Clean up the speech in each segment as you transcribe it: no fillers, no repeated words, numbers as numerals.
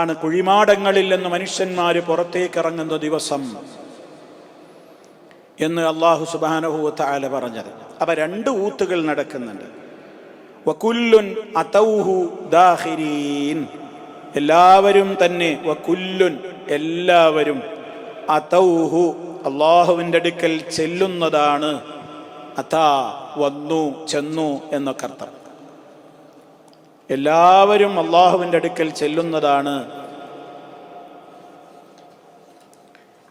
ആണ് കുഴിമാടങ്ങളിൽ നിന്ന് മനുഷ്യന്മാർ പുറത്തേക്ക് ഇറങ്ങുന്ന ദിവസം എന്ന് അല്ലാഹു സുബ്ഹാനഹു വ തആല പറഞ്ഞത്. അപ്പൊ രണ്ട് ഊത്തുകൾ നടക്കുന്നുണ്ട്. വകുല്ലുൻ അതൗഹു ദാഖിരീൻ, എല്ലാവരും തന്നെ, വകുല്ലുൻ എല്ലാവരും, അതൗഹു അല്ലാഹുവിൻ്റെ അടുക്കൽ ചെല്ലുന്നതാണ്. അതാ വന്നു, ചെന്നു എന്നൊക്കെ അർത്ഥം. എല്ലാവരും അല്ലാഹുവിൻ്റെ അടുക്കൽ ചെല്ലുന്നതാണ്.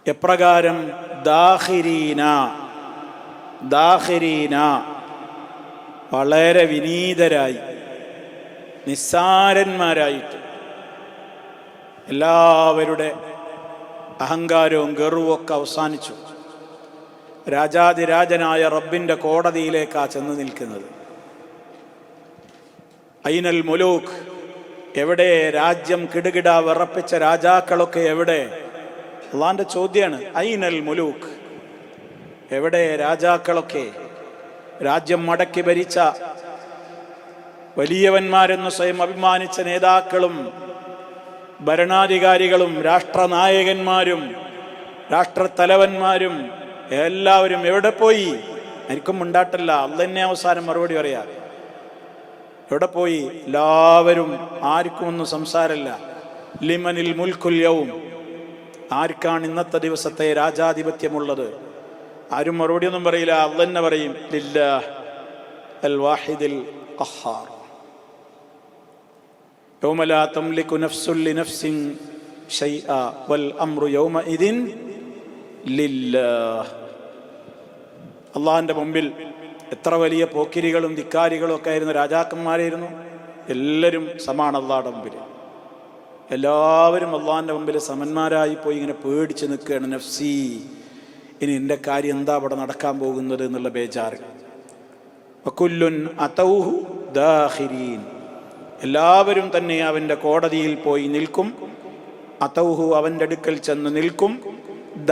എപ്രകാരം? ദാഖിരീന, ദാഖിരീന വളരെ വിനീതരായി, നിസ്സാരന്മാരായിട്ട്. എല്ലാവരുടെ അഹങ്കാരവും ഗർവവും ഒക്കെ അവസാനിച്ചു. രാജാതിരാജനായ റബ്ബിൻ്റെ കോടതിയിലേക്കാ ചെന്ന് നിൽക്കുന്നത്. ഐനൽ മുലൂക്ക്, എവിടെ? രാജ്യം കിടുകിട വിറപ്പിച്ച രാജാക്കളൊക്കെ എവിടെ? അള്ളാന്റെ ചോദ്യമാണ്. ഐനൽ മുലൂക്ക്, എവിടെ രാജാക്കളൊക്കെ? രാജ്യം മടക്കി ഭരിച്ച വലിയവന്മാരെന്ന് സ്വയം അഭിമാനിച്ച നേതാക്കളും ഭരണാധികാരികളും രാഷ്ട്രനായകന്മാരും രാഷ്ട്രത്തലവന്മാരും എല്ലാവരും എവിടെ പോയി? ആർക്കും ഉണ്ടായിട്ടില്ല. അള്ളാഹ് തന്നെ അവസാനം മറുപടി പറയാ. എവിടെ പോയി? എല്ലാവരും, ആർക്കും ഒന്നും സംസാരമില്ല. ലിമനിൽ മുൽക്കുൽ യൗം, ആർക്കാണ് ഇന്നത്തെ ദിവസത്തെ രാജാധിപത്യമുള്ളത്? ആരും മറുപടി ഒന്നും പറയില്ല. അള്ളാഹ് തന്നെ പറയും, ലില്ലാഹ് അൽ വാഹിദിൽ ഖഹാർ. യൗമ ലാ തംലികു നഫ്സുൻ ലിനഫ്സിൻ ശൈഅ വൽ അംറു യൗമഇദിൻ ലില്ലാഹ്. അള്ളാഹിന്റെ മുമ്പിൽ എത്ര വലിയ പോക്കിരികളും ധിക്കാരികളും ഒക്കെ ആയിരുന്നു രാജാക്കന്മാരായിരുന്നു. എല്ലാവരും സമാണ് അള്ളാഹുടെ മുമ്പിൽ. എല്ലാവരും അള്ളാഹിന്റെ മുമ്പിൽ സമന്മാരായി പോയി ഇങ്ങനെ പേടിച്ച് നിൽക്കുകയാണ്. നഫ്സി, ഇനി എൻ്റെ കാര്യം എന്താ അവിടെ നടക്കാൻ പോകുന്നത് എന്നുള്ള ബേജാറ്. വകുല്ലുൻ അതൗഹു ദാഖിരീൻ, എല്ലാവരും തന്നെ അവൻ്റെ കോടതിയിൽ പോയി നിൽക്കും. അതൗഹു, അവൻ്റെ അടുക്കൽ ചെന്ന് നിൽക്കും.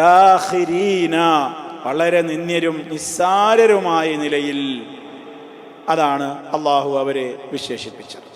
ദാഖിരീന, വളരെ നിന്ദ്യരും നിസ്സാരരുമായ നിലയിൽ. അതാണ് അള്ളാഹു അവരെ വിശേഷിപ്പിച്ചത്.